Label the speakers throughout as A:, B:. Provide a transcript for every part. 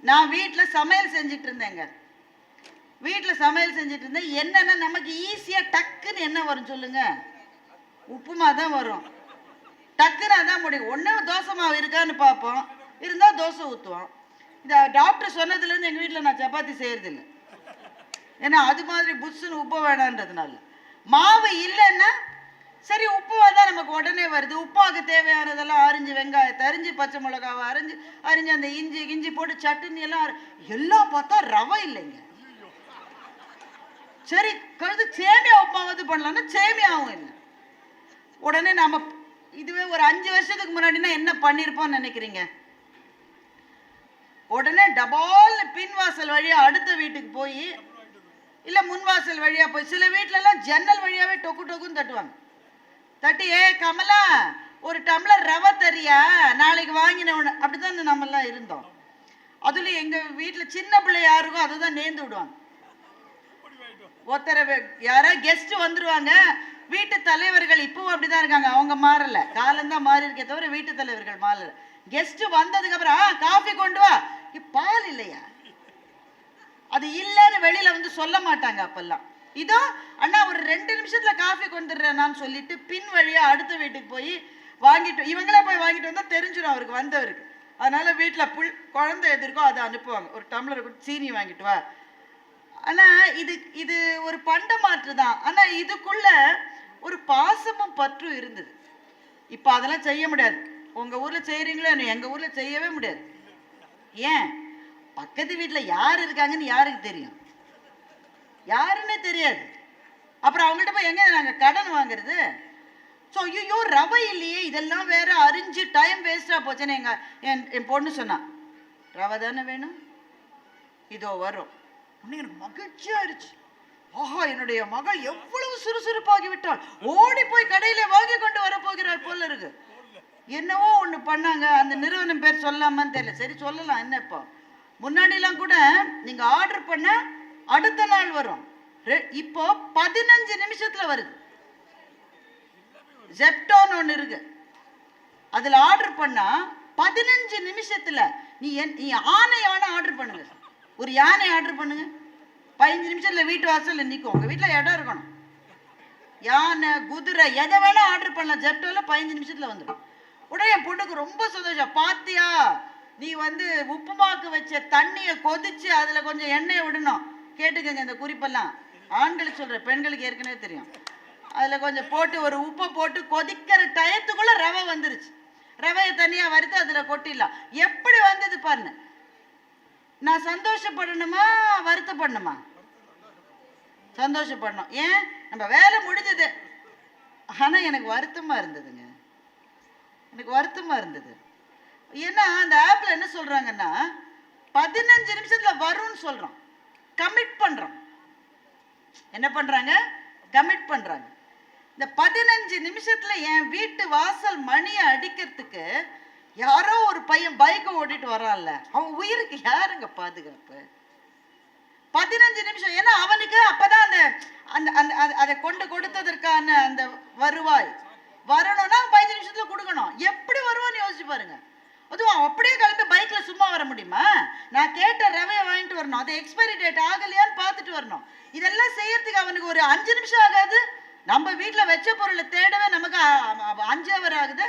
A: நான் வீட்டில் சமையல் செஞ்சுட்டு இருந்தேங்க. வீட்டில் சமையல் செஞ்சுட்டு இருந்தேன். என்னென்னா நமக்கு ஈஸியாக டக்குன்னு என்ன வரும் சொல்லுங்க? உப்புமா தான் வரும். டக்குன்னு அதான் முடியும். ஒன்று தோசை மாவு இருக்கான்னு பார்ப்போம், இருந்தால் தோசை ஊற்றுவோம். இந்த டாக்டர் சொன்னதுலேருந்து எங்கள் வீட்டில் நான் சப்பாத்தி செய்கிறதில்ல. ஏன்னா அது மாதிரி புஷ்ஷுன்னு உப்பு வேணான்றதுனால. மாவு இல்லைன்னா சரி உப்புவா தான் நமக்கு உடனே வருது. உப்பாவுக்கு தேவையானதெல்லாம் அரிஞ்சு, வெங்காயத்தை அரிஞ்சு, பச்சை மிளகாவை அரிஞ்சு அந்த இஞ்சி போட்டு சட்னி எல்லாம் பார்த்தா ரவை இல்லைங்க. சரி கழுது சேமியா உப்புமாவது பண்ணலாம்னா சேமியாவும் இல்லை. உடனே நம்ம இதுவே ஒரு 5 வருஷத்துக்கு முன்னாடினா என்ன பண்ணியிருப்போம்னு நினைக்கிறீங்க? உடனே டபால் பின்வாசல் வழியா அடுத்த வீட்டுக்கு போய், இல்லை முன்வாசல் வழியா போய், சில வீட்டிலலாம் ஜன்னல் வழியாவே டொக்கு டொக்குன்னு தட்டுவாங்க. தட்டி, ஏ கமலா ஒரு டம்ளர் ரவை தரியா, நாளைக்கு வாங்கின ஒன்று. அப்படிதான் நம்மெல்லாம் இருந்தோம். அதுலேயும் எங்கள் வீட்டில் சின்ன பிள்ளை யாருக்கும் அதை தான் நேர்ந்து விடுவாங்க. ஒருத்தர யாராவது கெஸ்ட் வந்துருவாங்க. வீட்டு தலைவர்கள் இப்பவும் அப்படிதான் இருக்காங்க, அவங்க மாறல. காலம்தான் மாறி இருக்கே தவிர வீட்டு தலைவர்கள் மாறல. கெஸ்ட் வந்ததுக்கு அப்புறம் காஃபி கொண்டு வா, பால் இல்லையா, அது இல்லைன்னு வெளியில வந்து சொல்ல மாட்டாங்க அப்பெல்லாம். இதோ அண்ணா ஒரு 2 நிமிஷத்துல காஃபி கொண்டுடுறேன்னு சொல்லிட்டு பின் வழியா அடுத்த வீட்டுக்கு போய் வாங்கிட்டு, இவங்களே போய் வாங்கிட்டு வந்தா தெரிஞ்சிடும் அவருக்கு வந்தவருக்கு. அதனால வீட்டில் குழந்தை எதிர்க்கோ அதை அனுப்புவாங்க, ஒரு டம்ளர் சீனி வாங்கிட்டு வா. ஆனா இது ஒரு பண்ட மாற்று தான். ஆனா இதுக்குள்ள ஒரு பாசமும் பற்றும் இருந்தது. இப்ப அதெல்லாம் செய்ய முடியாது. உங்க ஊர்ல செய்யறீங்களோ, எங்க ஊர்ல செய்யவே முடியாது. ஏன்? பக்கத்து வீட்டுல யார் இருக்காங்கன்னு யாருக்கு தெரியும்? யாருன்னே தெரியாது. அப்புறம் அவங்கள்ட்ட போய் எங்க நாங்க கடன் வாங்குறது? ஸோ ஐயோ ரவை இல்லையே, இதெல்லாம் வேற அரிஞ்சு டைம் வேஸ்டா போச்சுன்னு என் பொண்ணு சொன்னா, ரவை தானே வேணும், இதோ வரும். எனக்கு மகிழ்ச்சியா இருந்துச்சு. ஆஹா, என்னுடைய மகள் எவ்வளவு சுறுசுறுப்பாகி விட்டாள், ஓடி போய் கடையில வாங்கி கொண்டு வர போகிறாள் போல இருக்கு. என்னவோ ஒண்ணு பண்ணாங்க. அந்த நிறுவனம் பேர் சொல்லாமான்னு தெரியல. சரி சொல்லலாம், என்ன இப்போ. முன்னாடிலாம் கூட நீங்க ஆர்டர் பண்ண அடுத்த நாள் வரும். இப்போ 15 நிமிஷத்துல வருது. ஜெப்டோன்னு ஒன்று இருக்கு, அதுல ஆர்டர் பண்ணா 15 நிமிஷத்துல நீ யானை ஆர்டர் பண்ணுங்க, ஒரு யானை ஆர்டர் பண்ணுங்க, 15 நிமிஷத்துல வீட்டு வாசல்ல நிற்கும். உங்க வீட்டுல இடம் இருக்கணும். யானை, குதிரை, எதை வேணா ஆர்டர் பண்ணலாம். ஜெப்டோல 15 நிமிஷத்துல வந்துடும். உடனே என் பொண்ணுக்கு ரொம்ப சந்தோஷம். பாத்தியா, நீ உப்புமாக்கு வச்ச தண்ணியை கொதிச்சு அதுல கொஞ்சம் எண்ணெயை விடணும். கேட்டுக்கங்க இந்த குறிப்பெல்லாம், ஆண்களுக்கு சொல்ற, பெண்களுக்கு ஏற்கனவே தெரியும். அதுல கொஞ்சம் போட்டு ஒரு உப்பை போட்டு கொதிக்கிற டயத்துக்குள்ள ரவை வந்துருச்சு. ரவையை தனியா வறுத்து அதுல கொட்டிடலாம். எப்படி வந்தது பாருங்க. நான் சந்தோஷப்படணுமா வருத்தப்படணுமா? சந்தோஷப்படணும். ஏன்? நம்ம வேலை முடிஞ்சது. ஆனா எனக்கு வருத்தமா இருந்ததுங்க, எனக்கு வருத்தமா இருந்தது. ஏன்னா அந்த ஆப்ல என்ன சொல்றாங்கன்னா 15 நிமிஷத்துல வரும்னு சொல்றோம், கமிட் பண்றோம். என்ன பண்றாங்க? கமிட் பண்றாங்க. இந்த 15 நிமிஷத்துல என் வீட்டு வாசல் மணியை அடிக்கிறதுக்கு யாரோ ஒரு பையன் பைக்கை ஓட்டிட்டு வரான்ல, அவன் உயிருக்கு யாருங்க பாதுகாப்பு? 15 நிமிஷம். ஏன்னா அவனுக்கு அப்பதான் அந்த அந்த அதை கொண்டு கொடுத்ததற்கான அந்த வருவாய் வரணும்னா 15 நிமிஷத்துல கொடுக்கணும். எப்படி வருவான்னு யோசிச்சு பாருங்க. அதுவும் அப்படியே கிளம்பி பைக்ல சும்மா வர முடியுமா? நான் கேட்ட ரவையை வாங்கிட்டு வரணும், அது எக்ஸ்பைரி டேட் ஆகலையான்னு பார்த்துட்டு வரணும். இதெல்லாம் செய்யறதுக்கு அவனுக்கு ஒரு 5 நிமிஷம் ஆகாது. நம்ம வீட்டுல வச்ச பொருளை தேடவே நமக்கு 5 ஹவர் ஆகுது.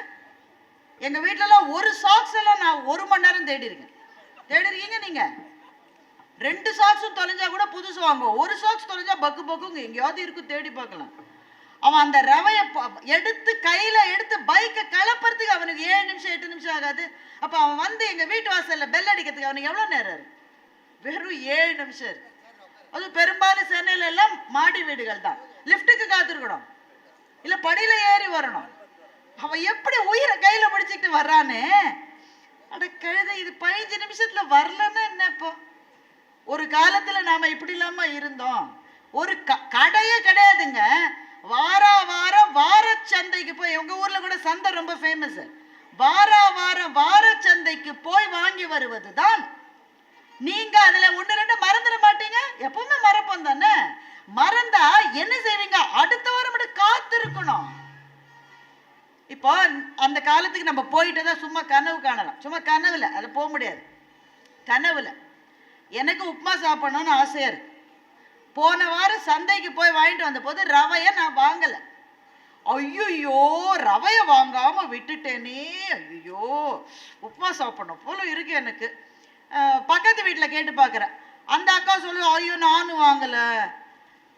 A: எங்க வீட்டுலலாம் ஒரு சாக்ஸ் எல்லாம் நான் 1 மணி நேரம் தேடி இருக்கீங்க. நீங்க 2 சாக்ஸும் தொலைஞ்சா கூட புதுசு வாங்குவோம். ஒரு சாக்ஸ் தொலைஞ்சா பக்கு பக்குங்க எங்கேயாவது இருக்கு, தேடி பார்க்கலாம். அவன் அந்த ரவையை எடுத்து கையில எடுத்து பைக்கை கலப்பறதுக்கு அவனுக்கு 7 நிமிஷம் 8 நிமிஷம் ஆகாது. அப்ப அவன் எங்க வீட்டு வாசல்ல பெல் அடிக்கிறதுக்கு அவனுக்கு எவ்வளவு நேரம் இருக்கு? வெறும் 7 நிமிஷம் இருக்கு. அது பெரும்பாலும் சென்னையில எல்லாம் மாடி வீடுகள் தான். லிப்டுக்கு காத்திருக்கணும், இல்ல படியில ஏறி வரணும். அவன் எப்படி உயிரை கையில பிடிச்சிட்டு வர்றானே, அட கழுதை. இது 15 நிமிஷத்துல வரலன்னா என்ன? இப்போ ஒரு காலத்துல நாம இப்படி இல்லாம இருந்தோம். ஒரு கடையே கிடையாதுங்க. வாரம் வார சந்தைக்கு போய், உங்க ஊர்ல கூட சந்தை ரொம்ப ஃபேமஸ், வார சந்தைக்கு போய் வாங்கி வருவதுதான். நீங்க அதுல 1-2 மறந்துட மாட்டீங்க. எப்பவுமே மறப்போம் தானே. மறந்தா என்ன செய்வீங்க? அடுத்த வாரம் மட்டும் காத்து இருக்கணும். இப்போ அந்த காலத்துக்கு நம்ம போயிட்டு தான் சும்மா கனவு காணலாம். சும்மா கனவுல அது போக முடியாது. கனவுல எனக்கு உப்புமா சாப்பிடணும்னு ஆசையா இருக்கு. போன வாரம் சந்தைக்கு போய் வாங்கிட்டு வந்த போது ரவையை நான் வாங்கலை. ஐயோ, ரவையை வாங்காம விட்டுட்டேனே, ஐயோ உப்புமா சாப்பிடணும் போல இருக்கு எனக்கு. பக்கத்து வீட்டில் கேட்டு பார்க்குறேன். அந்த அக்கா சொல்லு, ஐயோ நானும் வாங்கலை.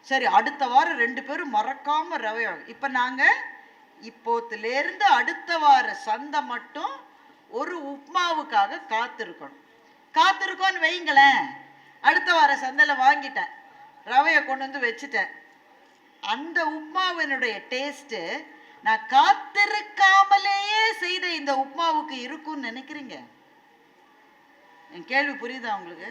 A: சரி, அடுத்த வாரம் 2 பேரும் மறக்காம ரவை வாங்க. இப்போ நாங்கள் இப்போத்துலேருந்து அடுத்த வார சந்தை மட்டும் ஒரு உப்புமாவுக்காக காத்திருக்கோன்னு வைங்களேன். அடுத்த வார சந்தையில் வாங்கிட்டேன், ரவையை கொண்டு வந்து வச்சுட்டேன். அந்த உப்மாவினுடைய டேஸ்ட்டு நான் காத்திருக்காமலேயே செய்த இந்த உப்மாவுக்கு இருக்கும்னு நினைக்கிறீங்க? என் கேள்வி புரியுதா உங்களுக்கு?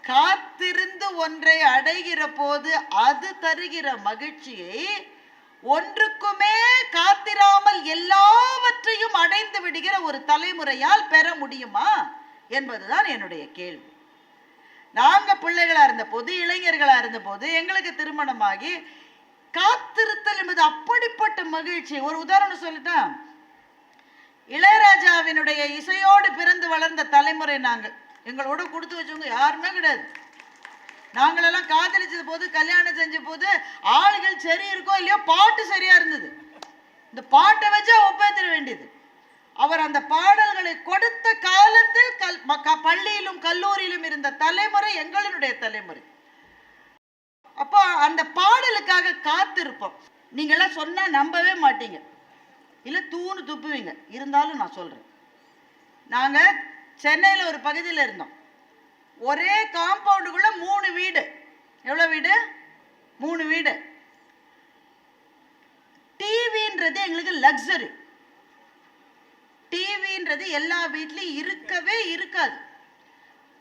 A: காத்திருந்து ஒன்றை அடைகிற போது அது தருகிற மகிழ்ச்சியை ஒன்றுக்குமே காத்திராமல் எல்லாவற்றையும் அடைந்து விடுகிற ஒரு தலைமுறையால் பெற முடியுமா என்பதுதான் என்னுடைய கேள்வி. நாங்க பிள்ளைகளா இருந்த போது, இளைஞர்களா இருந்த போது, எங்களுக்கு திருமணமாகி காத்திருத்தல் என்பது அப்படிப்பட்ட மகிழ்ச்சி. ஒரு உதாரணம் சொல்லிட்டேன். இளையராஜாவினுடைய இசையோடு பிறந்து வளர்ந்த தலைமுறை நாங்கள். எங்களோட கொடுத்து வச்சவங்க யாருமே கிடையாது. நாங்களெல்லாம் காதலிச்சது போது, கல்யாணம் செஞ்ச போது ஆளுகள் சரி இருக்கோ இல்லையோ பாட்டு சரியா இருந்தது. இந்த பாட்டை வச்சா ஒப்பேத்திர வேண்டியது. அவர் அந்த பாடல்களை கொடுத்த காலத்தில் பள்ளியிலும் கல்லூரியிலும் இருந்த தலைமுறை எங்களுடைய தலைமுறை. அப்போ அந்த பாடலுக்காக காத்திருப்போம். நீங்களாம் சொன்னா நம்பவே மாட்டீங்க, இல்லை தூணு துப்புவீங்க. இருந்தாலும் நான் சொல்றேன். நாங்க சென்னையில் ஒரு பகுதியில் இருந்தோம். ஒரே காம்பவுண்டுக்குள்ள 3 வீடு. எவ்வளவு வீடு? 3 வீடு. டிவின்றது எங்களுக்கு லக்ஸரி. டிவின்றது எல்லா வீட்லையும் இருக்கவே இருக்காது.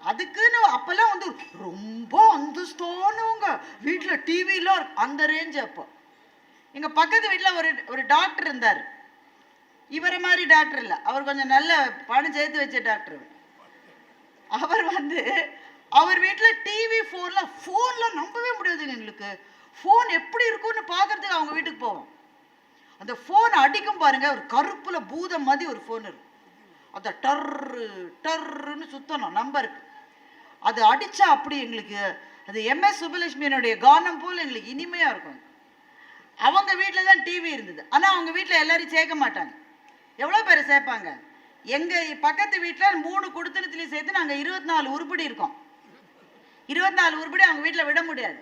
A: அதுக்குன்னு அப்பெல்லாம் வந்து ரொம்ப அந்தஸ்தானவங்க வீட்டில் டிவிலாம் அந்த ரேஞ்சு. அப்போ எங்கள் பக்கத்து வீட்டில் ஒரு டாக்டர் இருந்தார். இவரை மாதிரி டாக்டர் இல்லை, அவர் கொஞ்சம் நல்ல பணம் சேர்த்து வச்ச டாக்டர். அவர் வந்து அவர் வீட்டில் டிவி ஃபோன்லாம் நம்பவே முடியாதுங்க எங்களுக்கு. ஃபோன் எப்படி இருக்கும்னு பார்க்கறதுக்கு அவங்க வீட்டுக்கு போவோம். அந்த ஃபோன் அடிக்கும் பாருங்க, ஒரு கருப்புல பூதம் மாதிரி ஒரு ஃபோன் இருக்கும். அதை டர்ன்னு சுத்தணும் நம்பருக்கு. அது அடிச்சா அப்படி எங்களுக்கு அது MS சுப்புலட்சுமியினுடைய கானம் போல் எங்களுக்கு இனிமையா இருக்கும். அவங்க வீட்டில் தான் டிவி இருந்தது. ஆனால் அவங்க வீட்டில் எல்லாரும் சேர்க்க மாட்டாங்க. எவ்வளோ பேர் சேர்ப்பாங்க? எங்கள் பக்கத்து வீட்டில் 3 குடுத்தனத்துலேயும் சேர்த்து நாங்கள் 24 உருப்படி இருக்கோம். 24 உருப்படி அவங்க வீட்டில் விட முடியாது.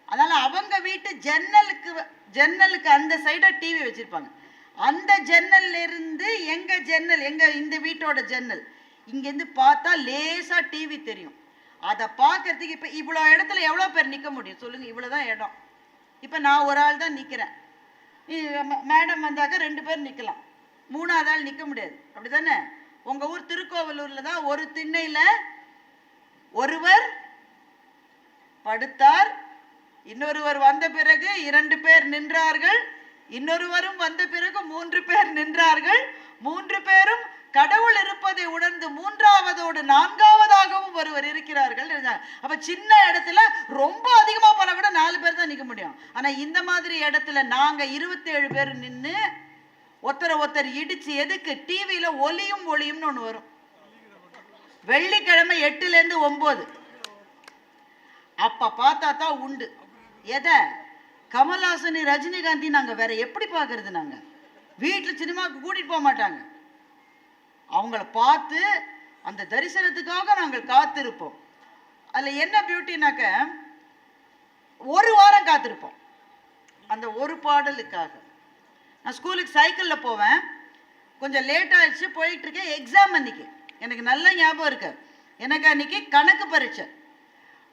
A: அதனால் அவங்க வீட்டு ஜன்னலுக்கு அந்த சைடாக டிவி வச்சுருப்பாங்க. அந்த ஜன்னல்ல இருந்து எங்கள் இந்த வீட்டோட ஜன்னல் இங்கேருந்து பார்த்தா லேசாக டிவி தெரியும். அதை பார்க்கறதுக்கு இப்போ இவ்வளோ இடத்துல எவ்வளோ பேர் நிற்க முடியும் சொல்லுங்கள்? இவ்வளோ தான் இடம். இப்போ நான் ஒரு ஆள் தான் நிற்கிறேன். மேடம் வந்தாக்க 2 பேர் நிற்கலாம், 3ஆவது ஆள் நிற்க முடியாது. அப்படி தானே? உங்கள் ஊர் திருக்கோவலூரில் தான் ஒரு திண்ணையில் ஒருவர் படுத்தார், இன்னொருவர் வந்த பிறகு 2 பேர் நின்றார்கள், இன்னொருவரும் வந்த பிறகு 3 பேர் நின்றார்கள். 3 பேரும் கடவுள் இருப்பதை உணர்ந்து 3ஆவதோடு 4ஆவதாகவும் ஒருவர் இருக்கிறார்கள். அப்ப சின்ன இடத்துல ரொம்ப அதிகமா போன விட 4 பேர் தான் நிற்க முடியும். ஆனா இந்த மாதிரி இடத்துல நாங்க 27 பேர் நின்று ஒருத்தர் இடிச்சு, எதுக்கு? டிவியில ஒளியும்னு ஒண்ணு வரும். வெள்ளிக்கிழமை 8லேருந்து 9 அப்ப பார்த்தா தான் உண்டு. எதை? கமல்ஹாசன், ரஜினிகாந்தி. நாங்க வேற எப்படி பார்க்கறது? நாங்க வீட்டில் சினிமாவுக்கு கூட்டிட்டு போக மாட்டாங்க. அவங்கள பார்த்து அந்த தரிசனத்துக்காக நாங்கள் காத்திருப்போம். அதில் என்ன பியூட்டினாக்க, ஒரு வாரம் காத்திருப்போம் அந்த ஒரு பாடலுக்காக. நான் ஸ்கூலுக்கு சைக்கிளில் போவேன். கொஞ்சம் லேட் ஆயிடுச்சு, போயிட்டு இருக்கேன். எக்ஸாம் அன்னைக்கு எனக்கு நல்ல ஞாபகம் இருக்கு. எனக்கு அன்னைக்கு கணக்கு பரீட்சை.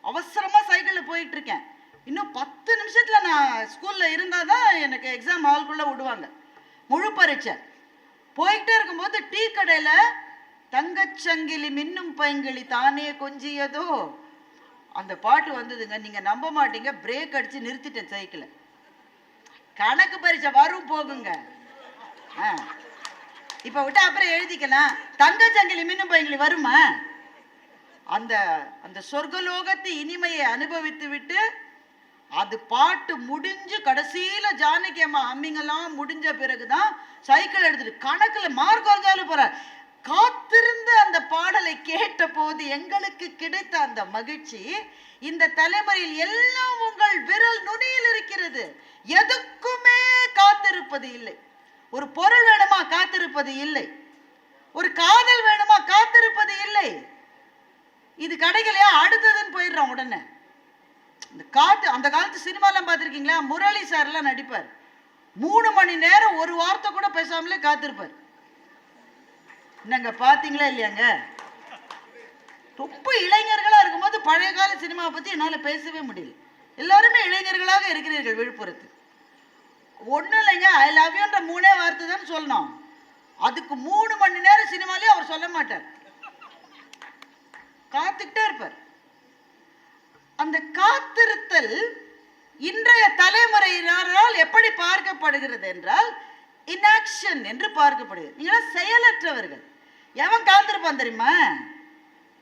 A: அவசரமாக சைக்கிளில் போயிட்டு இருக்கேன். இன்னும் 10 நிமிஷத்தில் நான் ஸ்கூலில் இருந்தால் தான் எனக்கு எக்ஸாம் ஹால்குள்ளே விடுவாங்க. முழு பரீட்சை. போயிட்டே இருக்கும்போது டீ கடையில் தங்கச்சங்கிலி மின்னும் பைங்கிளி தானே கொஞ்சியதோ அந்த பாட்டு வந்ததுங்க. நீங்கள் நம்ப மாட்டீங்க, பிரேக் அடித்து நிறுத்திட்டேன் சைக்கிளை. கணக்கு பரீட்சை வரும் போகுங்க. இப்போ விட்டு அப்புறம் எழுதிக்கலாம். தங்கச்சங்கிலி மின்னும் பைங்கிளி வருமா? அந்த அந்த சொர்க்கலோகத்து இனிமையை அனுபவித்து விட்டு அது பாட்டு முடிஞ்சு கடைசியில ஜானகி அம்மா அம்மிங்கெல்லாம் முடிஞ்ச பிறகுதான் சைக்கிள் எடுத்துட்டு கணக்குல மார்க் வந்தாலும் போற காத்திருந்து அந்த பாடலை கேட்ட போது எங்களுக்கு கிடைத்த அந்த மகிழ்ச்சி இந்த தலைமுறையில் எல்லாம் உங்கள் விரல் நுனியில் இருக்கிறது. எதுக்குமே காத்திருப்பது இல்லை. ஒரு பொருள் வேணுமா, காத்திருப்பது இல்லை. ஒரு காதல் வேணுமா, காத்திருப்பது இல்லை. இது கிடைக்கலையா, அடுத்ததுன்னு போயிடுறோம் உடனே. இந்த அந்த காலத்து சினிமாலாம் பார்த்துருக்கீங்களா? முரளி சார்லாம் நடிப்பார். 3 மணி நேரம் ஒரு வார்த்தை கூட பேசாமலே காத்திருப்பார். என்னங்க பார்த்தீங்களா இல்லையாங்க? ரொம்ப இளைஞர்களா இருக்கும்போது பழைய கால சினிமாவை பத்தி என்னால பேசவே முடியல. எல்லாருமே இளைஞர்களாக இருக்கிறீர்கள் விழுப்புரத்து. ஒன்றும் இல்லைங்க, ஐ லவ் யூன்ற 3 வார்த்தை தான் சொல்லணும். அதுக்கு 3 மணி நேரம் சினிமாலே அவர் சொல்ல மாட்டார், காத்துக்கிட்டே இருப்பார். அந்த காத்திருத்தல் இன்றைய தலைமுறையினரால் எப்படி பார்க்கப்படுகிறது என்றால் இன்ஆக்ஷன் என்று பார்க்கப்படுகிறது. நீங்க செயலற்றவர்கள். எவன் காத்திருப்பான் தெரியுமா?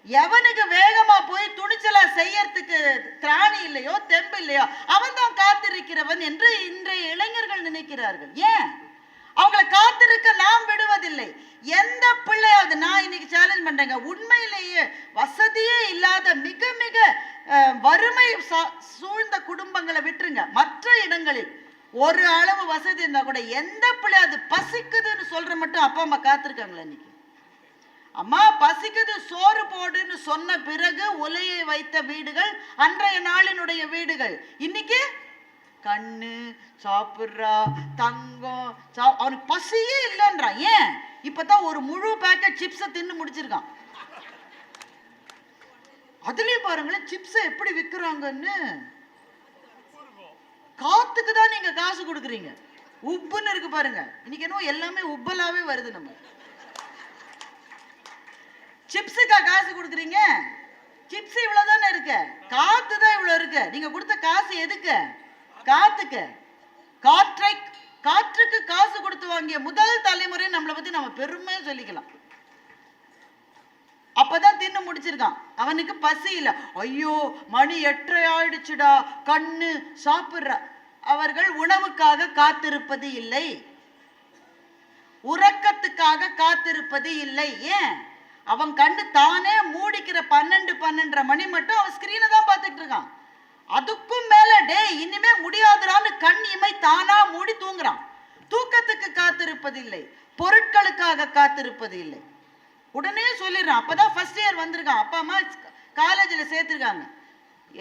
A: எவனுக்கு வேகமா போய் துணிச்சலா செய்யறதுக்கு திராணி இல்லையோ, தெம்பு இல்லையோ, அவன் தான் காத்திருக்கிறவன் என்று இன்றைய இளைஞர்கள் நினைக்கிறார்கள். ஏன்? அவங்களை காத்திருக்க நாம் விடுவதில்லை. எந்த பிள்ளையாவது, நான் இன்னைக்கு சேலஞ்ச் பண்றேங்க, உண்மையிலேயே வசதியே இல்லாத மிக மிக வறுமை சூழ்ந்த குடும்பங்களை விட்டுருங்க, மற்ற இடங்களில் ஒரு அளவு வசதி இருந்தா கூட எந்த பிள்ளையாவது பசிக்குதுன்னு சொல்ற மட்டும் அப்பா அம்மா காத்திருக்காங்களா? இன்னைக்கு அம்மா பசிக்குது சோறு போடுன்னு சொன்ன பிறகு உலையை வைத்த வீடுகள் அன்றைய நாளினுடைய வீடுகள். இன்னைக்கு கண்ணு சாப்பிட்றா, தங்கம் அவனுக்கு பசியே இல்லைன்றான். ஏன்? இப்பதான் ஒரு முழு பேக்கெட் சிப்ஸை தின்னு முடிச்சிருக்கான். அதுலயும் பாருங்களேன் சிப்ஸை எப்படி விற்கிறாங்கன்னு. காத்துக்கு தான் நீங்க காசு கொடுக்குறீங்க. உப்புன்னு இருக்கு பாருங்க. இன்னைக்கு என்னவோ எல்லாமே உப்பலாவே வருது. நம்ம சிப்ஸுக்கா காசு கொடுக்குறீங்க? சிப்ஸ் இவ்வளவுதானே இருக்கு, காத்து தான் இவ்வளவு இருக்கு. நீங்க கொடுத்த காசு எதுக்கு? காத்துக்கு. காற்றுக்கு காசு கொடுத்து வாங்கிய முதல் தலைமுறை நம்மளை பத்தி நம்ம பெருமையா சொல்லிக்கலாம். அப்பதான் தின்னு முடிச்சிருக்கான், அவனுக்கு பசி இல்லை. ஐயோ மணி 8:30 ஆயிடுச்சுடா, கண்ணு சாப்பிடுற. அவர்கள் உணவுக்காக காத்திருப்பது இல்லை, உறக்கத்துக்காக காத்திருப்பது இல்லை. ஏன்? அவன் கண்ணு தானே மூடிக்கிற 12:30 மணி மட்டும் அவன் ஸ்கிரீனை தான் பார்த்துட்டு இருக்கான். அதுக்கும் மேல டே இனிமே முடியாதுறான்னு கண் இமை தானா மூடி தூங்குறான். தூக்கத்துக்கு காத்திருப்பது இல்லை, பொருட்களுக்காக காத்திருப்பது இல்லை. உடனே சொல்லிடுறான். அப்பதான் ஃபர்ஸ்ட் இயர் வந்திருக்கான், அப்பா அம்மா காலேஜில் சேர்த்துருக்காங்க.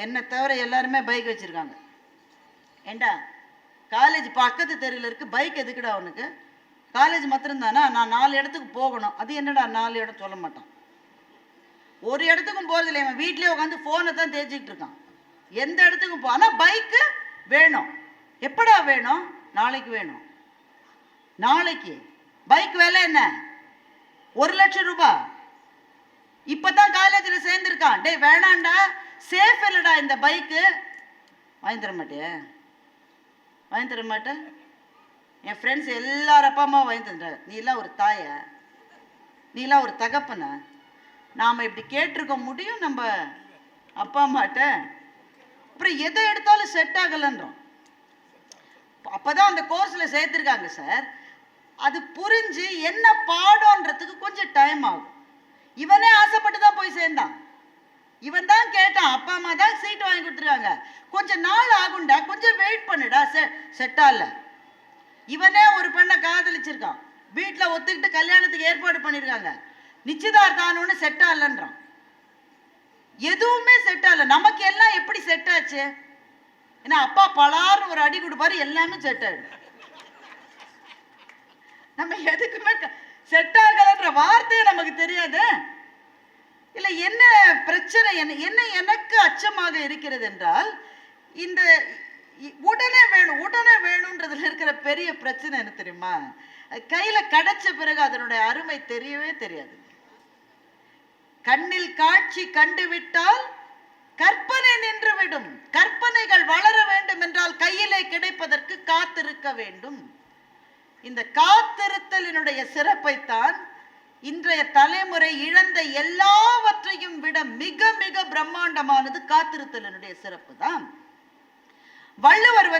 A: என்னை தவிர எல்லாருமே பைக் வச்சிருக்காங்க. ஏண்டா காலேஜ் பக்கத்து தெருவில் இருக்கு, பைக் எதுக்குடா அவனுக்கு? காலேஜ் மாத்திரம் தானே, நான் 4 இடத்துக்கு போகணும். அது என்னடா 4 இடம் சொல்ல மாட்டான். ஒரு இடத்துக்கும் போறது இல்லை, இவன் வீட்லயே உட்காந்து போனை தான் தேய்ச்சிக்கிட்டு இருக்கான். எந்த இடத்துக்கும் போ, ஆனா பைக்கு வேணும். எப்படா வேணும்? நாளைக்கு வேணும். நாளைக்கு பைக் விலை என்ன? 1,00,000 ரூபாய். இப்பதான் காலேஜில் சேர்ந்திருக்கான். டே வேணாண்டா, சேஃப் இல்லடா இந்த பைக்கு. வாங்கி தர மாட்டே? வாங்கி தர மாட்டேன். என் ஃப்ரெண்ட்ஸ் எல்லாரும் அப்பா அம்மா வாங்கி தந்துட்டாரு. நீ எல்லாம் ஒரு தாய, நீ எல்லாம் ஒரு தகப்பன? நாம இப்படி கேட்டிருக்க முடியும் நம்ம அப்பா அம்மாட்ட? அப்புறம் எதை எடுத்தாலும் செட் ஆகலன்றோம். அப்பதான் அந்த கோர்ஸ்ல சேர்த்திருக்காங்க சார். அது புரிஞ்சு என்ன பாடம்ன்றதுக்கு கொஞ்சம் டைம் ஆகும். இவனே ஆசைப்பட்டு தான் போய் சேர்ந்தான், இவன் தான் கேட்டான், அப்பா அம்மா தான் சீட் வாங்கி கொடுத்துருக்காங்க. கொஞ்சம் நாள் ஆகும்டா, கொஞ்சம் வெயிட் பண்ணுடா. செட் ஆகல. இவனே ஒரு பெண்ணை காதலிச்சிருக்கான், வீட்டில் ஒத்துக்கிட்டு கல்யாணத்துக்கு ஏற்பாடு பண்ணியிருக்காங்க. நிச்சயதார்த்தானு செட் ஆகலன்றான். எதுவுமே செட் ஆகல. நமக்கு எல்லாம் எப்படி செட் ஆச்சு? ஏன்னா அப்பா பலார்னு ஒரு அடி கொடுப்பாரு, எல்லாமே செட் ஆயிடும். நம்ம எதுக்குமே செட் ஆகலன்ற வார்த்தையே நமக்கு தெரியாது. இல்லை என்ன பிரச்சனை? என்ன எனக்கு அச்சமாக இருக்கிறது என்றால், இந்த உடனே வேணும் உடனே வேணும்ன்றதுல இருக்கிற பெரிய பிரச்சனை என்ன தெரியுமா? கையில கிடைச்ச பிறகு அதனுடைய அருமை தெரியவே தெரியாது. கண்ணில் காட்சி கண்டுவிட்டால் கற்பனை நின்றுவிடும். கற்பனைகள் வளர வேண்டும் என்றால் கையிலே கிடைப்பதற்கு காத்திருக்க வேண்டும். இந்த காத்திருத்தலினுடைய சிறப்பைத்தான் இன்றைய தலைமுறை இழந்த எல்லாவற்றையும் விட மிக மிக பிரம்மாண்டமானது காத்திருத்தலினுடைய சிறப்பு தான். வள்ளுவர்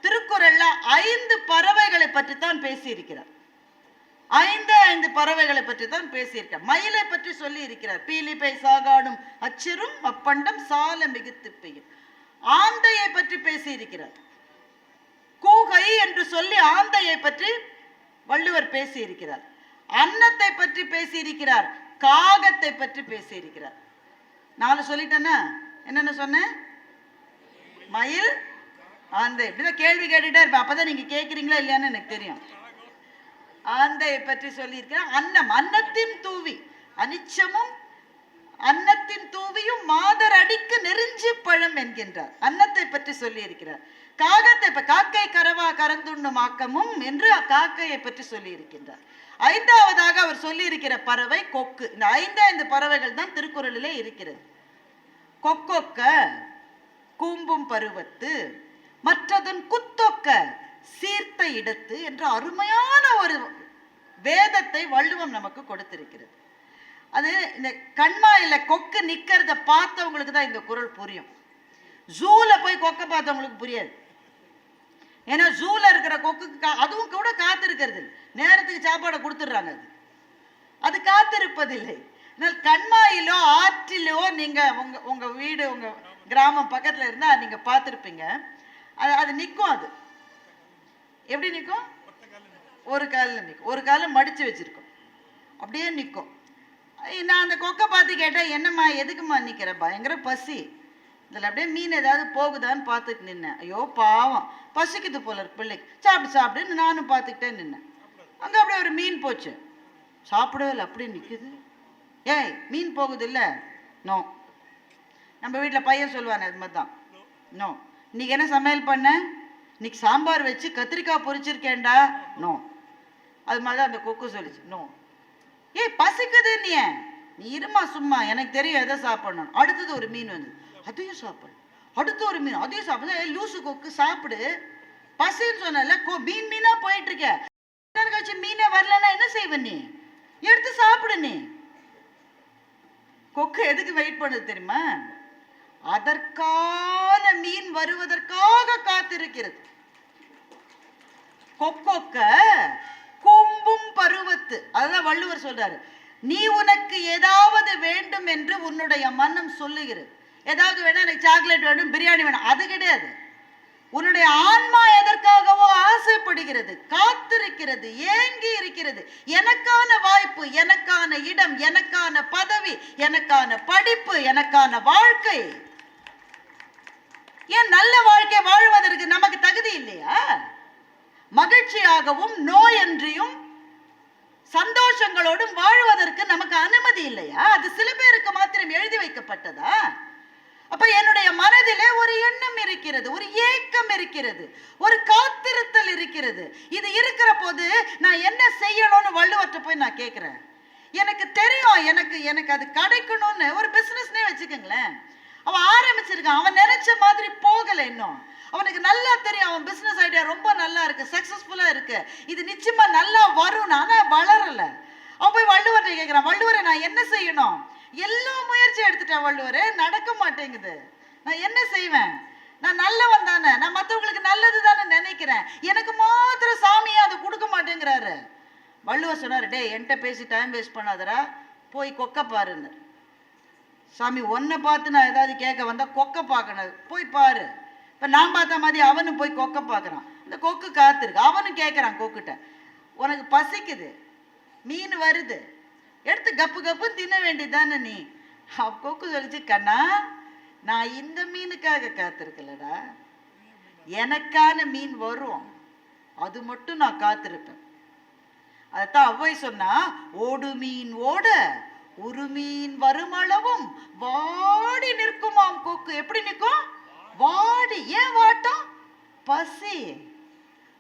A: திருக்குறள்ல 5 பறவைகளை பற்றி தான் பேசியிருக்கிறார். ஐந்து பறவைகளை பற்றி தான் பேசியிருக்கார். மயிலை பற்றி சொல்லி இருக்கிறார். பீலிப்பை சாகாடும் அச்சிரும் அப்பண்டம் சால மிகுத்து பெய்யும். ஆந்தையை பற்றி பேசியிருக்கிறார். கூகை என்று சொல்லி ஆந்தையை பற்றி வள்ளுவர் பேசியிருக்கிறார். அன்னத்தை பற்றி பேசியிருக்கிறார். காகத்தை பற்றி பேசியிருக்கிறார். 4 சொல்லிட்டேன்னா என்னென்ன சொன்னேன்? மயில், ஆந்தை. இப்படிதான் கேள்வி கேட்டுட்டே இருப்பேன். அப்பதான் நீங்க கேட்குறீங்களா இல்லையான்னு எனக்கு தெரியும். ஆந்தையை பற்றி சொல்லியிருக்கிறார். அன்னம், அன்னத்தின் தூவி, அனிச்சமும் அன்னத்தின் தூவியும் மாதர் அடிக்கு நெருஞ்சி பழம் என்கின்றார். அன்னத்தை பற்றி சொல்லி இருக்கிறார். காகத்தை, காக்கை கரவா கரந்துண்ணும் ஆக்கமும் என்று காக்கையை பற்றி சொல்லி இருக்கின்றார். 5ஆவதாக அவர் சொல்லி இருக்கிற பறவை கொக்கு. இந்த 5 பறவைகள் தான் திருக்குறளிலே இருக்கிறது. கொக்கொக்க கூம்பும் பருவத்து மற்றதன் குத்தொக்க சீர்த்த இடத்து என்ற அருமையான ஒரு வேதத்தை வள்ளுவம் நமக்கு கொடுத்திருக்கிறது. அது இந்த கண்மாயில கொக்கு நிக்கிறத பார்த்தவங்களுக்கு தான் இந்த குறள் புரியும். ஜூல போய் கொக்க பார்த்தவங்களுக்கு புரியாது. ஏன்னா ஜூல இருக்கிற கொக்குக்கு அதுவும் கூட காத்திருக்கிறது, நேரத்துக்கு சாப்பாடை கொடுத்துடுறாங்க. அது காத்திருப்பதில்லை. கண்மாயிலோ ஆற்றிலோ நீங்க உங்க வீடு உங்க கிராமம் பக்கத்துல இருந்தா நீங்க பார்த்துருப்பீங்க. அது நிற்கும். அது எப்படி நிற்கும்? ஒரு காலில் நிற்கும், ஒரு காலில் மடிச்சு வச்சிருக்கோம், அப்படியே நிற்கும். நான் அந்த கொக்கை பார்த்து கேட்டேன், என்னம்மா எதுக்குமா நிற்கிற? பயங்கர பசி, இதில் அப்படியே மீன் ஏதாவது போகுதான்னு பார்த்துட்டு நின்னேன். ஐயோ பாவம், பசிக்குது போல இருக்கு பிள்ளைக்கு, சாப்பிட்டு சாப்பிடுன்னு நானும் பார்த்துக்கிட்டே நின்னேன். அங்கே அப்படியே ஒரு மீன் போச்சு, சாப்பிடவே இல்லை, அப்படியே நிற்குது. ஏய் மீன் போகுது இல்லை? நோ. நம்ம வீட்டில் பையன் சொல்லுவானே அது மாதிரி தான். நோ. இன்னைக்கு என்ன சமையல் பண்ண? இன்னைக்கு சாம்பார் வச்சு கத்திரிக்காய் பொரிச்சிருக்கேன்டா. நோ. அது மாதிரி தான் அந்த கொக்கு சொல்லிச்சு. நோ. ஏய் பசிக்குது, நீ இருமா சும்மா, எனக்கு தெரியும் எதை சாப்பிடணும். அடுத்தது ஒரு மீன் வந்து அதையும் சாப்பிடு, அடுத்து ஒரு மீன் அதையும் சாப்பிடு. லூசு கொக்கு சாப்பிடு, பசின்னு சொன்னல, மீனா போயிட்டு இருக்க, கழிச்சு மீனே வரலன்னா என்ன செய்வ? நீ எடுத்து சாப்பிடு. நீ கொக்கு எதுக்கு வெயிட் பண்ணுது தெரியுமா? அதற்கான மீன் வருவதற்காக காத்திருக்கிறது. கொக்கொக்க கூம்பும் பருவத்து. அதுதான் வள்ளுவர் சொல்றாரு. நீ உனக்கு ஏதாவது வேண்டும் என்று உன்னுடைய மனம் சொல்லுகிறது. ஏதாவது வேணும், எனக்கு சாக்லேட் வேணும், பிரியாணி வேணும், அது கிடையாது. உன்னுடைய ஆன்மா எதற்காகவோ ஆசைப்படுகிறது, காத்திருக்கிறது, ஏங்கி இருக்கிறது. எனக்கான வாய்ப்பு, எனக்கான இடம், எனக்கான பதவி, எனக்கான படிப்பு, எனக்கான வாழ்க்கை. ஏன் நல்ல வாழ்க்கை வாழ்வதற்கு நமக்கு தகுதி இல்லையா? மகிழ்ச்சியாகவும் நோயன்றியும் சந்தோஷங்களோடும் வாழ்வதற்கு நமக்கு அனுமதி இல்லையா? அது சில பேருக்கு மாத்திரம் எழுதி வைக்கப்பட்டதா? அப்ப என்னுடைய மனதிலே ஒரு எண்ணம் இருக்கிறது, ஒரு ஏக்கம் இருக்கிறது, ஒரு காத்திருத்தல் இருக்கிறது. இது இருக்கிற போது நான் என்ன செய்யணும்னு வள்ளுவர்கிட்ட போய் நான் கேட்கிறேன். எனக்கு தெரியும், எனக்கு அது கிடைக்கணும்னு. ஒரு பிசினஸ்னே வச்சுக்கோங்களேன், அவன் ஆரம்பிச்சிருக்கான், அவன் நினைச்ச மாதிரி போகல. இன்னும் அவனுக்கு நல்லா தெரியும், அவன் பிசினஸ் ஐடியா ரொம்ப நல்லா இருக்கு, சக்சஸ்ஃபுல்லா இருக்கு, இது நிச்சயமா நல்லா வரும், ஆனா வளரல. அவன் போய் வள்ளுவரை கேட்கிறான், வள்ளுவரை நான் என்ன செய்யணும்? எல்லா முயற்சியும் எடுத்துட்டேன் வள்ளுவரே, நடக்க மாட்டேங்குது, நான் என்ன செய்வேன்? நான் நல்லவன் தானே, நான் மற்றவங்களுக்கு நல்லது தானே நினைக்கிறேன், எனக்கு மாத்திரம் சாமியா அதை கொடுக்க மாட்டேங்கிறாரு. வள்ளுவர் சொன்னாரு, டே என்கிட்ட பேசி டைம் வேஸ்ட் பண்ணாதரா, போய் கொக்க பாருன்னு. சாமி உன்னை பார்த்து நான் ஏதாவது கேட்க வந்தா கொக்க பார்க்கணும், போய் பாரு. இப்போ நான் பார்த்த மாதிரி அவனும் போய் கொக்க பார்க்குறான். இந்த கொக்கு காத்திருக்கு, அவனும் கேட்குறான் கொக்கிட்ட, உனக்கு பசிக்குது, மீன் வருது, எடுத்து கப்பு கப்பு தின்ன வேண்டியதானே நீ. கொக்கு சொல்லிச்சு, கண்ணா நான் இந்த மீனுக்காக காத்திருக்கலடா, எனக்கான மீன் வரும், அது மட்டும் நான் காத்திருப்பேன். அதைத்தான் அவ்வை சொன்னா, ஓடு மீன் ஓட ஒரு மீன் வருமளவும் வாடி நிற்குமாம் கொக்கு. எப்படி நிற்கும்? வாடி. ஏன் வாட்டம்? பசி,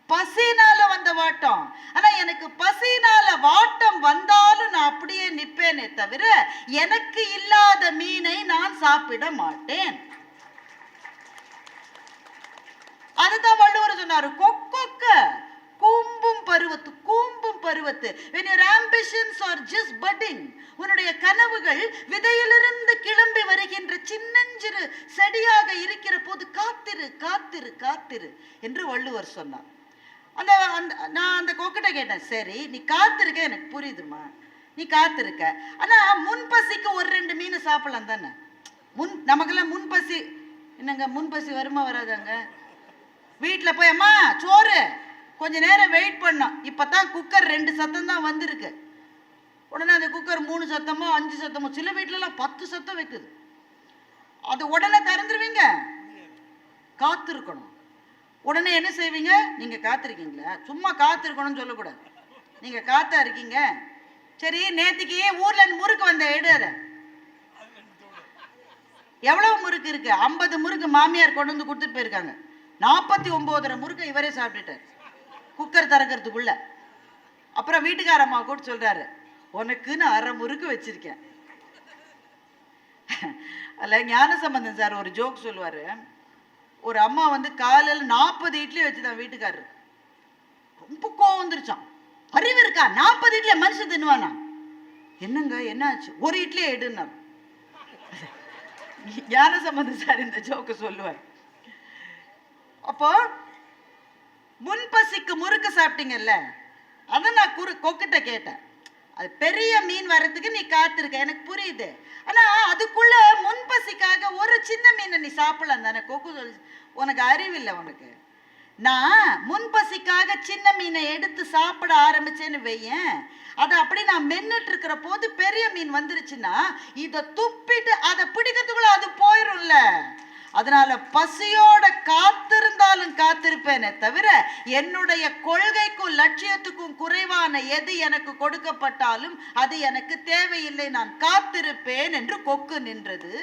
A: பசினால வந்த வாட்டம். ஆனா எனக்கு பசினால வாட்டம் வந்தாலும் நான் அப்படியே நிற்பேனே தவிர எனக்கு இல்லாத மீனை நான் சாப்பிட மாட்டேன். அதுதான் வள்ளுவர் சொன்னாரு, கொக்கொக்க கூம்பும் பருவத்து. கூம்பும் பருவத்து. when your ambitions are just budding, உன்னுடைய கனவுகள் விதையிலிருந்து கிளம்பி வருகின்ற சின்னஞ்சிறு செடியாக இருக்கிற போது காத்திரு காத்திரு காத்திரு என்று வள்ளுவர் சொன்னார். அந்த அந்த நான் அந்த கொக்கிட்ட கேட்டேன், சரி நீ காத்திருக்க எனக்கு புரியுதுமா, நீ காத்திருக்க, ஆனா முன்பசிக்கு ஒரு 2 மீன் சாப்பிடலாம் தானே. நமக்கெல்லாம் முன்பசி என்னங்க, முன்பசி வருமா வராதாங்க? வீட்டில் போய் அம்மா சோறு கொஞ்ச நேரம் வெயிட் பண்ணோம், இப்பதான் குக்கர் 2 சத்தம் தான் வந்திருக்கு, உடனே அந்த குக்கர் 3 சத்தமோ 5 சத்தமோ, சில வீட்டிலலாம் 10 சத்தம் வைக்குது, அது உடனே திறந்துருவீங்க? காத்திருக்கணும். உடனே என்ன செய்வீங்க? நீங்க காத்திருக்கீங்களா? சும்மா காத்திருக்கணும்னு சொல்லக்கூடாது. நீங்க காத்தா இருக்கீங்க, சரி நேத்திக்கு ஊர்ல இருந்து முறுக்கு வந்த எடு, அதை எவ்வளவு முறுக்கு இருக்கு? 50 முறுக்கு மாமியார் கொண்டு வந்து கொடுத்துட்டு போயிருக்காங்க. 49 முறுக்கு இவரே சாப்பிட்டுட்டார் குக்கர் திறக்கிறதுக்குள்ள. அப்புறம் வீட்டுக்காரம்மா கூட சொல்றாரு, உனக்குன்னு 1/2 முறுக்கு வச்சிருக்கேன். அல்ல, ஞானசம்பந்தன் சார் ஒரு ஜோக் சொல்லுவாரு. ஒரு அம்மா வந்து காலையில் 40 இட்லி வச்சுதான் வீட்டுக்காரரு, ரொம்ப கோவம் வந்துருச்சான். அறிவு இருக்கா? 40 இட்லியை மனுஷன் தின்னுவானா? என்னங்க என்ன ஆச்சு? ஒரு இட்லியை எடுனார். ஞானசம்பந்தன் சார் இந்த ஜோக்கு சொல்லுவார். அப்போ முன்பசிக்கு முறுக்கு சாப்பிட்டீங்கல்ல, அதை நான் கொக்கிட்ட கேட்டேன், அது பெரிய மீன் வர்றதுக்கு நீ காத்திருக்க, எனக்கு புரியுது, ஆனா அதுக்குள்ள முன்பசிக்காக ஒரு சின்ன மீனை நீ சாப்பிடலாம் தானே. கொக்கு சொல்லி, உனக்கு அறிவில்லை உனக்கு. நான் முன்பசிக்காக சின்ன மீனை எடுத்து சாப்பிட ஆரம்பிச்சேன்னு வையேன், அதை அப்படி நான் மென்னுட்டு இருக்கிற போது பெரிய மீன் வந்துருச்சுன்னா இதை துப்பிட்டு அதை பிடிக்கிறதுக்குள்ள அது போயிரும்ல. அதனால பசியோட காத்திருந்தாலும் காத்திருப்பேனே தவிர என்னுடைய கொள்கைக்கும் லட்சியத்துக்கும் குறைவான எது எனக்கு கொடுக்கப்பட்டாலும் அது எனக்கு தேவையில்லை, நான் காத்திருப்பேன் என்று கொக்கு நின்றது.